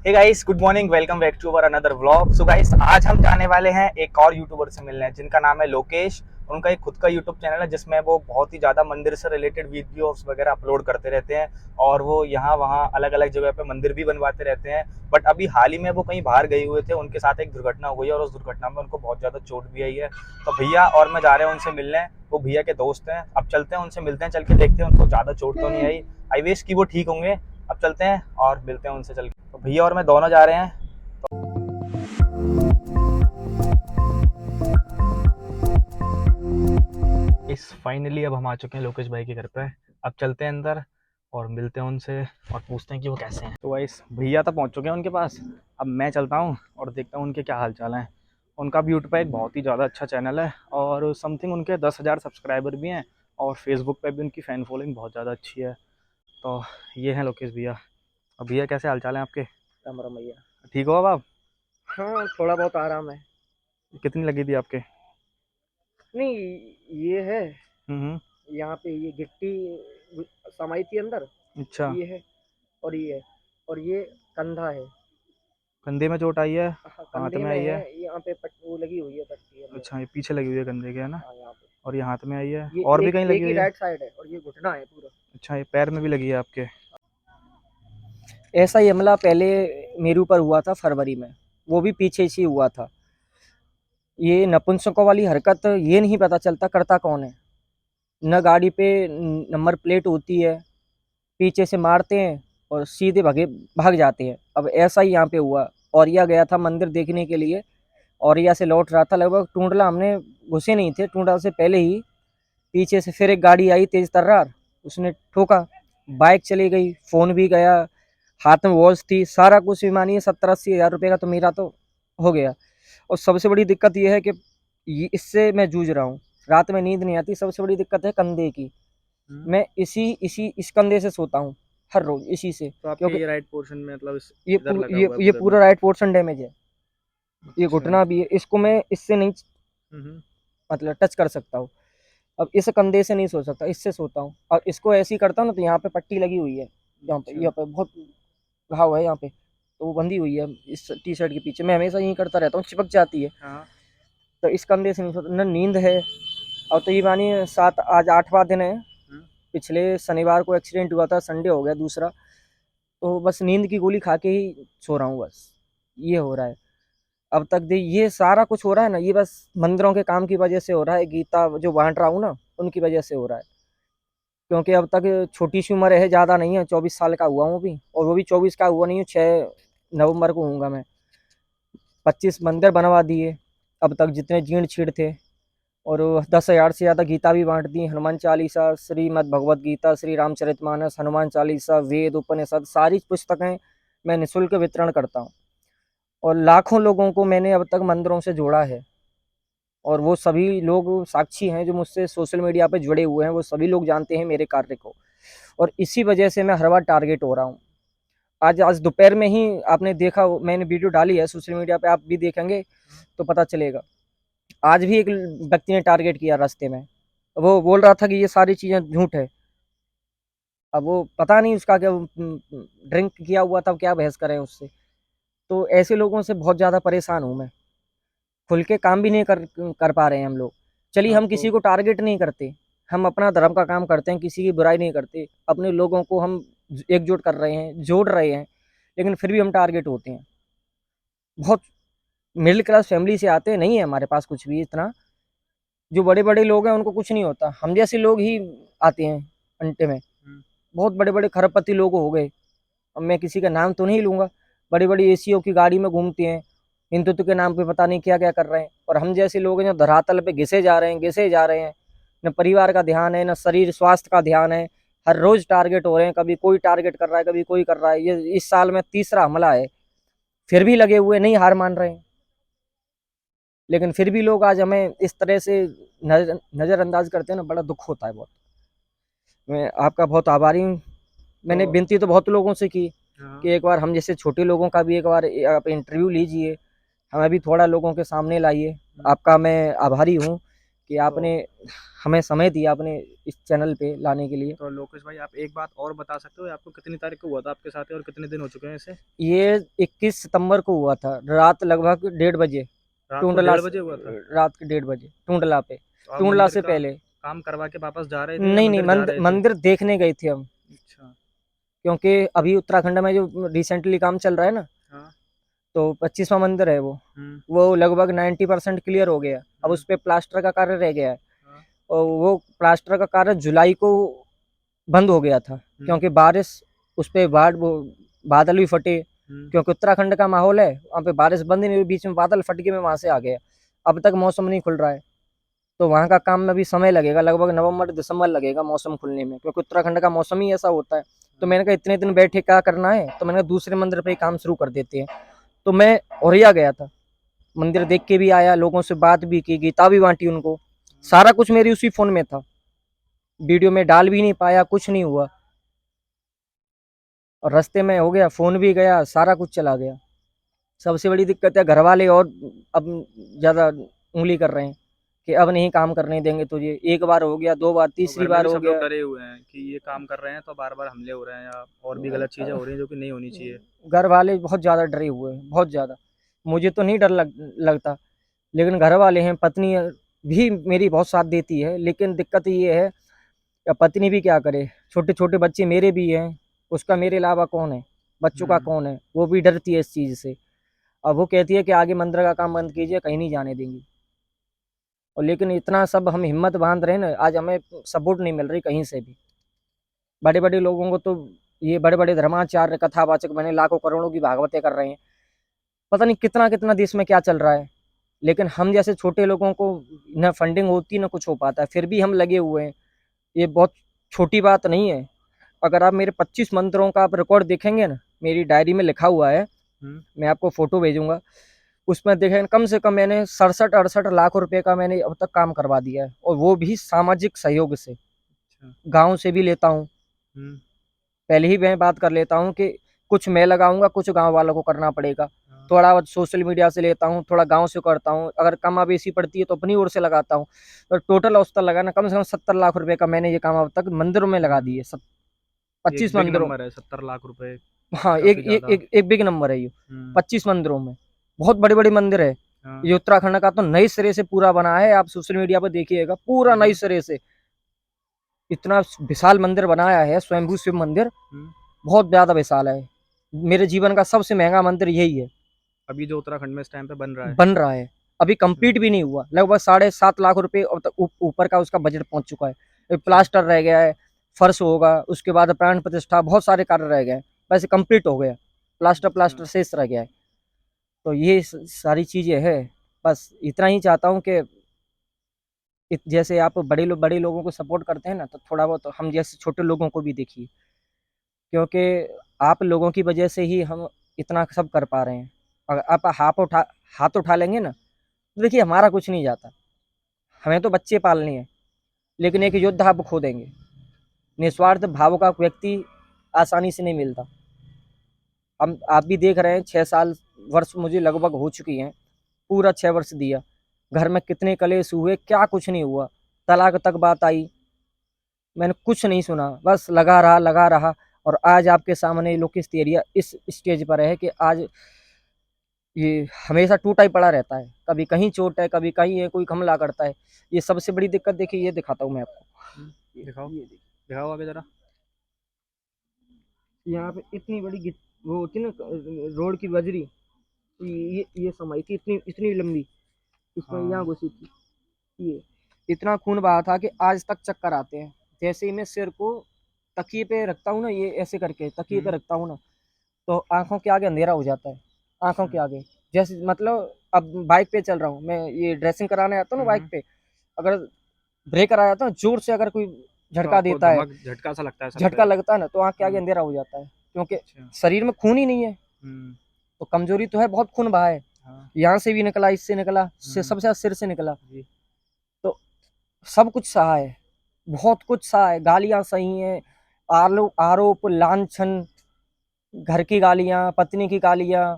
Hey guys, good morning, welcome back to our another vlog. So guys, आज हम जाने वाले हैं एक और यूट्यूबर से मिलने, जिनका नाम है लोकेश। उनका एक खुद का यूट्यूब चैनल है जिसमें वो बहुत ही ज़्यादा मंदिर से रिलेटेड वीडियोस वगैरह अपलोड करते रहते हैं और वो यहाँ वहाँ अलग अलग जगह पे मंदिर भी बनवाते रहते हैं। बट अभी हाल ही में वो कहीं बाहर गए हुए थे, उनके साथ एक दुर्घटना हो गई और उस दुर्घटना में उनको बहुत ज़्यादा चोट भी आई है। तो भैया और मैं जा रहे हैं उनसे मिलने। वो भैया के दोस्त हैं। अब चलते हैं, उनसे मिलते हैं, चल के देखते हैं उनको ज़्यादा चोट तो नहीं आई। आई विश कि वो ठीक होंगे। अब चलते हैं और मिलते हैं उनसे चल के। तो भैया और मैं दोनों जा रहे हैं। इस फाइनली अब हम आ चुके हैं लोकेश भाई के घर पे। अब चलते हैं अंदर और मिलते हैं उनसे और पूछते हैं कि वो कैसे हैं। तो गाइस, भैया तो पहुंच चुके हैं उनके पास। अब मैं चलता हूं और देखता हूं उनके क्या हाल चाल हैं। उनका भी यूट्यूब पे एक बहुत ही ज़्यादा अच्छा चैनल है और समथिंग उनके 10,000 सब्सक्राइबर भी हैं और फेसबुक पे भी उनकी फ़ैन फॉलोइंग बहुत ज़्यादा अच्छी है। तो ये हैं लोकेश भैया। अब भैया कैसे हाल चाल हैं आपके? राम राम भैया। ठीक हो अब आप? हाँ, थोड़ा बहुत आराम है। कितनी लगी थी आपके? नहीं, ये है। हम्म। यहाँ पे ये गिट्टी समाई थी अंदर। अच्छा। ये है और ये है और ये कंधा है। कंधे में चोट आई है? हाँ, हाथ कंधे में में आई है। है? यहाँ पे वो लगी हुई है पट्टी है मेरे। अच्छा, ये पीछे लगी हुई है कंधे के, है ना? हाँ, यहाँ पे और ये हाथ में आई है? ये और भी एक कहीं लगी एक ही हुई है? राइट साइड है और ये घुटना है पूरा। अच्छा, ये पैर में भी लगी है आपके? ऐसा ही हमला पहले मेरे ऊपर हुआ था फरवरी में। वो भी पीछे से हुआ था। ये नपुंसकों वाली हरकत ये नहीं पता चलता करता कौन है। न गाड़ी पे नंबर प्लेट होती है। पीछे से मारते हैं और सीधे भाग जाते हैं। अब ऐसा ही यहाँ पे हुआ। औरैया गया था मंदिर देखने के लिए। औरैया से लौट रहा था, लगभग टूंडला हमने घुसे नहीं थे, टूंडला से पहले ही पीछे से फिर एक गाड़ी आई तेज तर्रार, उसने ठोका। बाइक चली गई, फोन भी गया, हाथ में वॉच थी, सारा कुछ भी मानिए 70-80 हज़ार रुपये का तो मेरा तो हो गया। और सबसे बड़ी दिक्कत यह है कि इससे मैं जूझ रहा हूँ। रात में नींद नहीं आती। सबसे बड़ी दिक्कत है कंधे की। मैं इसी इसी इस कंधे से सोता हूँ हर रोज इसी से, तो आपके क्योंकि ये राइट पोर्शन में मतलब ये इधर लगा ये हुआ है ये पूरे में? पूरा राइट पोर्शन डैमेज है। ये अच्छा। घुटना भी है, इसको मैं इससे नहीं हम्म। मतलब टच कर सकता हूँ। अब इस कंधे से नहीं सो सकता, इससे सोता हूँ और इसको ऐसे ही करता हूँ ना तो यहाँ पे पट्टी लगी हुई है। अच्छा। यहाँ पे बहुत घाव है यहाँ पे, तो वो बंधी हुई है इस टी शर्ट के पीछे। मैं हमेशा यही करता रहता हूँ, चिपक जाती है। हाँ। तो इस कंधे से नहीं सोता, न नींद है। और तो ये मानिए सात आज 8वां दिन है। हम्म। पिछले शनिवार को एक्सीडेंट हुआ था, संडे हो गया दूसरा। तो बस नींद की गोली खा के ही सो रहा हूँ बस। ये हो रहा है अब तक। दे ये सारा कुछ हो रहा है ना, ये बस मंदिरों के काम की वजह से हो रहा है। गीता जो बांट रहा हूँ ना, उनकी वजह से हो रहा है। क्योंकि अब तक छोटी सी उम्र है, ज़्यादा नहीं है, 24 साल का हुआ हूँ अभी, और वो भी 24 का हुआ नहीं हूँ, 6 नवंबर को हूँगा मैं। 25 मंदिर बनवा दिए अब तक, जितने जीर्ण छीड़ थे। और 10,000 से ज़्यादा गीता भी बांट दी, हनुमान चालीसा, श्रीमद् भगवत गीता, श्री रामचरितमानस, हनुमान चालीसा, वेद, उपनिषद, सारी पुस्तकें मैं निःशुल्क वितरण करता हूँ। और लाखों लोगों को मैंने अब तक मंदिरों से जोड़ा है। और वो सभी लोग साक्षी हैं, जो मुझसे सोशल मीडिया पे जुड़े हुए हैं, वो सभी लोग जानते हैं मेरे कार्य को। और इसी वजह से मैं हर बार टारगेट हो रहा हूँ। आज आज दोपहर में ही आपने देखा, मैंने वीडियो डाली है सोशल मीडिया पे, आप भी देखेंगे तो पता चलेगा। आज भी एक व्यक्ति ने टारगेट किया रास्ते में। वो बोल रहा था कि ये सारी चीज़ें झूठ है। अब वो पता नहीं उसका क्या ड्रिंक किया हुआ था, क्या बहस करें उससे। तो ऐसे लोगों से बहुत ज़्यादा परेशान हूँ मैं। खुल के काम भी नहीं कर पा रहे हैं हम लोग। चलिए, हम आपको किसी को टारगेट नहीं करते, हम अपना धर्म का काम करते हैं, किसी की बुराई नहीं करते, अपने लोगों को हम एकजुट कर रहे हैं, जोड़ रहे हैं। लेकिन फिर भी हम टारगेट होते हैं। बहुत मिडिल क्लास फैमिली से आते हैं, नहीं है हमारे पास कुछ भी इतना। जो बड़े बड़े लोग हैं उनको कुछ नहीं होता, हम जैसे लोग ही आते हैं अंटे में। हम्म। बहुत बड़े बड़े खरबपति लोग हो गए, अब मैं किसी का नाम तो नहीं लूंगा, बड़ी बड़ी एसीओ की गाड़ी में घूमते हैं, हिंदुत्व के नाम पे पता नहीं क्या क्या कर रहे हैं। और हम जैसे लोग हैं जो धरातल पे घिसे जा रहे हैं, घिसे जा रहे हैं। न परिवार का ध्यान है, न शरीर स्वास्थ्य का ध्यान है। हर रोज टारगेट हो रहे हैं, कभी कोई टारगेट कर रहा है, कभी कोई कर रहा है। ये इस साल में तीसरा हमला है। फिर भी लगे हुए, नहीं हार मान रहे हैं। लेकिन फिर भी लोग आज हमें इस तरह से नजरअंदाज करते हैं ना, बड़ा दुख होता है बहुत। मैं आपका बहुत आभारी हूँ। मैंने तो विनती तो बहुत लोगों से की हाँ। कि एक बार हम जैसे छोटे लोगों का भी एक बार आप इंटरव्यू लीजिए, हमें भी थोड़ा लोगों के सामने लाइए। हम्म। आपका मैं आभारी हूँ कि आपने हमें समय दिया अपने इस चैनल पे लाने के लिए। तो लोकेश भाई आप एक बात और बता सकते हो, आपको कितनी तारीख को हुआ था आपके साथ और कितने दिन हो चुके हैं इसे? ये 21 सितंबर को हुआ था, रात लगभग 1:30 बजे। रात को टूंडला 1:30 बजे हुआ था? रात के 1:30 बजे टूंडला पे, तो आप टूंडला मंदिर से का पहले। काम करवा के वापस जा रहे थे या नहीं नहीं, मंदिर जा रहे थे? मंदिर देखने गए थे हम, अच्छा। क्योंकि अभी उत्तराखंड में जो रिसेंटली काम चल रहा है ना, हाँ। तो 25वां मंदिर है हम्म। वो लगभग 90% क्लियर हो गया। अब हम्म। उस पे प्लास्टर का कार्य रह गया है, हाँ। और वो प्लास्टर का कार्य जुलाई को बंद हो गया था, क्योंकि बारिश उस पे बादल भी फटे। क्योंकि उत्तराखंड का माहौल है, वहाँ पे बारिश बंद ही नहीं हुई, बीच में बादल फट के मैं वहां से आ गया। अब तक मौसम नहीं खुल रहा है, तो वहाँ का काम में भी समय लगेगा, लगभग नवंबर दिसंबर लगेगा मौसम खुलने में, क्योंकि उत्तराखंड का मौसम ही ऐसा होता है। तो मैंने कहा इतने दिन बैठे क्या करना है, तो मैंने कहा दूसरे मंदिर पे ही काम शुरू कर देते हैं। तो मैं औरैया गया था, मंदिर देख के भी आया, लोगों से बात भी की, गीता भी बांटी उनको। सारा कुछ मेरी उसी फोन में था, वीडियो में डाल भी नहीं पाया, कुछ नहीं हुआ। और रास्ते में हो गया, फोन भी गया, सारा कुछ चला गया। सबसे बड़ी दिक्कत है घर वाले, और अब ज्यादा उंगली कर रहे हैं कि अब नहीं काम करने देंगे तुझे। एक बार हो गया, 2 बार, तो तीसरी घर में बार भी हो सब लोग गया। डरे हुए हैं कि ये काम कर रहे हैं तो बार बार हमले हो रहे हैं या और भी गलत चीजें हो रही हैं जो कि नहीं होनी चाहिए। घर वाले बहुत ज्यादा डरे हुए हैं, बहुत ज्यादा। मुझे तो नहीं डर लगता, लेकिन घर वाले हैं, पत्नी भी मेरी बहुत साथ देती है, लेकिन दिक्कत ये है कि पत्नी भी क्या करे, छोटे छोटे बच्चे मेरे भी हैं, उसका मेरे अलावा कौन है, बच्चों का कौन है, वो भी डरती है इस चीज से। अब वो कहती है कि आगे मंदिर का काम बंद कीजिए, कहीं नहीं जाने देंगी। और लेकिन इतना सब हम हिम्मत बांध रहे हैं ना, आज हमें सपोर्ट नहीं मिल रही कहीं से भी। बड़े बड़े लोगों को तो, ये बड़े बड़े धर्माचार्य कथावाचक बने, लाखों करोड़ों की भागवतें कर रहे हैं, पता नहीं कितना कितना देश में क्या चल रहा है। लेकिन हम जैसे छोटे लोगों को न फंडिंग होती न कुछ हो पाता है, फिर भी हम लगे हुए हैं। ये बहुत छोटी बात नहीं है। अगर आप मेरे 25 मंत्रों का आप रिकॉर्ड देखेंगे ना, मेरी डायरी में लिखा हुआ है, मैं आपको फोटो भेजूंगा, उसमें देखें कम से कम मैंने 67-68 लाख रुपए का मैंने अब तक काम करवा दिया है, और वो भी सामाजिक सहयोग से। गांव से भी लेता हूँ, पहले ही मैं बात कर लेता हूँ कि कुछ मैं लगाऊंगा, कुछ गांव वालों को करना पड़ेगा। थोड़ा बहुत सोशल मीडिया से लेता हूँ, थोड़ा गांव से करता हूँ, अगर कमा बेसी पड़ती है तो अपनी ओर से लगाता हूँ। तो टोटल औसत लगाना कम से कम 70 लाख रुपए का मैंने ये काम अब तक मंदिरों में लगा दिए, 25 बिग मंदिरों। नंबर है 70 लाख रुपए। हाँ, काफी ज्यादा। एक बिग नंबर है ये। 25 मंदिरों में, बहुत बड़े बड़े मंदिर है। ये उत्तराखंड का तो नए सिरे से पूरा बना है, आप सोशल मीडिया पर देखिएगा, पूरा नए सिरे से इतना विशाल मंदिर बनाया है, स्वयंभू शिव मंदिर, बहुत ज्यादा विशाल है। मेरे जीवन का सबसे महंगा मंदिर यही है, अभी जो उत्तराखंड में इस टाइम पे बन रहा है। बन रहा है, अभी कंप्लीट भी नहीं हुआ। लगभग 7.5 लाख रुपए अब तक ऊपर का उसका बजट पहुंच चुका है। प्लास्टर रह गया है, फर्श होगा, उसके बाद प्राण प्रतिष्ठा, बहुत सारे कार्य रह गए, वैसे कंप्लीट हो गया, प्लास्टर शेष रह गया है। तो ये सारी चीजें है। बस इतना ही चाहता हूँ कि जैसे आप बड़े लोगों को सपोर्ट करते हैं ना, तो थोड़ा बहुत हम जैसे छोटे लोगों को भी देखिए, क्योंकि आप लोगों की वजह से ही हम इतना सब कर पा रहे हैं। अगर आप हाथ उठा लेंगे ना, तो देखिए हमारा कुछ नहीं जाता, हमें तो बच्चे पालने हैं, लेकिन एक योद्धा आप खो देंगे। निस्वार्थ भाव का व्यक्ति आसानी से नहीं मिलता। हम आप भी देख रहे हैं, 6 साल वर्ष मुझे लगभग हो चुकी हैं, पूरा 6 वर्ष दिया, घर में कितने कलेश हुए, क्या कुछ नहीं हुआ, तलाक तक बात आई, मैंने कुछ नहीं सुना, बस लगा रहा। और आज आपके सामने लोकेश तेरिया इस स्टेज पर है कि आज ये हमेशा टूटा ही पड़ा रहता है, कभी कहीं चोट है, कभी कहीं है, कोई हमला करता है। ये सबसे बड़ी दिक्कत देखिए, ये दिखाता हूँ मैं आपको, दिखाओ ये देखिए, दिखाओ आगे जरा। यहाँ पे इतनी बड़ी वो होती है ना, रोड की बजरी, ये समाई थी, इतनी इतनी लंबी, इसमें यहाँ घुसी थी। ये इतना खून बहा था कि आज तक चक्कर आते हैं। जैसे ही मैं सिर को तकिए पे रखता हूँ ना, ये ऐसे करके तकिए पे रखता हूँ ना, तो आंखों के आगे अंधेरा हो जाता है, आंखों के आगे। जैसे मतलब अब बाइक पे चल रहा हूँ मैं, ये ड्रेसिंग कराने आता हूँ ना बाइक पे, अगर ब्रेकर आ जाता है जोर से, अगर कोई झटका देता है, झटका सा लगता है सर झटका पे। लगता है ना, तो आंख के आगे अंधेरा हो जाता है, क्योंकि शरीर में खून ही नहीं है। तो कमजोरी तो है, बहुत खून बहा है, यहाँ से भी निकला, इससे निकला, सबसे ज्यादा सिर से निकला। तो सब कुछ सहा है, बहुत कुछ सहा है, गालियां सही हैं, आरोप लांछन, घर की गालियां, पत्नी की गालियां,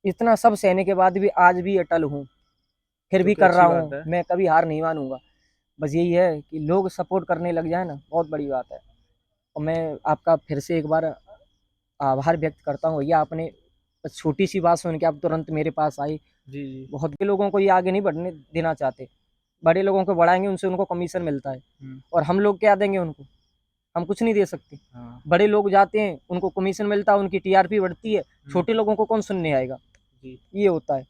इतना सब सहने के बाद भी आज भी अटल हूँ, फिर जो भी कि कर रहा अच्छी बात हूँ, है। मैं कभी हार नहीं मानूंगा। बस यही है कि लोग सपोर्ट करने लग जाए ना, बहुत बड़ी बात है। और मैं आपका फिर से एक बार आभार व्यक्त करता हूँ भैया, आपने बस छोटी सी बात सुन के आप तुरंत मेरे पास आई। जी जी। बहुत के लोगों को ये आगे नहीं बढ़ने देना चाहते, बड़े लोगों को बढ़ाएंगे उनसे उनको कमीशन मिलता है, और हम लोग क्या देंगे उनको, हम कुछ नहीं दे सकते। हाँ बड़े लोग जाते हैं उनको कमीशन मिलता है, उनकी टीआरपी बढ़ती है, छोटे लोगों को कौन सुनने आएगा, जी। ये होता है।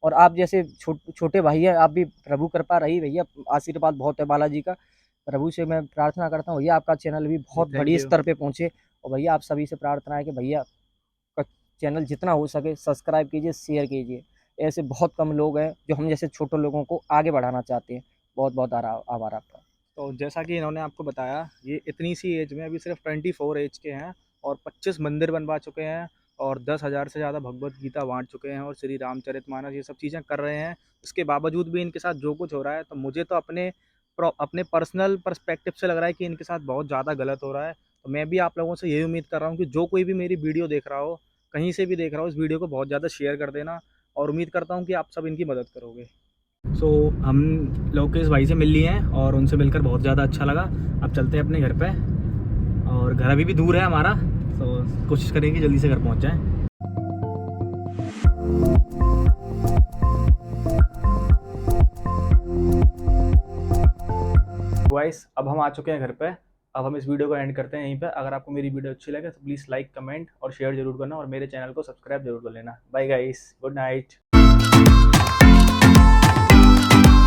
और आप जैसे छोटे भाई है, आप भी प्रभु कृपा रही भैया, आशीर्वाद बहुत है बालाजी का। प्रभु से मैं प्रार्थना करता हूँ भैया आपका चैनल भी बहुत थैंक बड़ी यू। स्तर पे पहुँचे। और भैया आप सभी से प्रार्थना है कि भैया का चैनल जितना हो सके सब्सक्राइब कीजिए, शेयर कीजिए। ऐसे बहुत कम लोग हैं जो हम जैसे छोटे लोगों को आगे बढ़ाना चाहते हैं। बहुत बहुत आभार आपका। तो जैसा कि इन्होंने आपको बताया, ये इतनी सी एज में, अभी सिर्फ 24 एज के हैं, और 25 मंदिर बनवा चुके हैं, और 10,000 से ज़्यादा भगवत गीता बांट चुके हैं, और श्री रामचरितमानस ये सब चीज़ें कर रहे हैं। इसके बावजूद भी इनके साथ जो कुछ हो रहा है, तो मुझे तो अपने पर्सनल पर्सपेक्टिव से लग रहा है कि इनके साथ बहुत ज़्यादा गलत हो रहा है। तो मैं भी आप लोगों से यही उम्मीद कर रहा हूँ कि जो कोई भी मेरी वीडियो देख रहा हो, कहीं से भी देख रहा हो, इस वीडियो को बहुत ज़्यादा शेयर कर देना, और उम्मीद करता हूँ कि आप सब इनकी मदद करोगे। हम लोकेश भाई से मिल लिए हैं, और उनसे मिलकर बहुत ज़्यादा अच्छा लगा। अब चलते हैं अपने घर पे, और घर अभी भी दूर है हमारा, तो कोशिश करेंगे जल्दी से घर पहुंच जाएं। गाइस, अब हम आ चुके हैं घर पे। अब हम इस वीडियो को एंड करते हैं यहीं पे। अगर आपको मेरी वीडियो अच्छी लगे तो प्लीज़ लाइक, कमेंट और शेयर जरूर करना, और मेरे चैनल को सब्सक्राइब जरूर कर लेना। Bye guys, good night.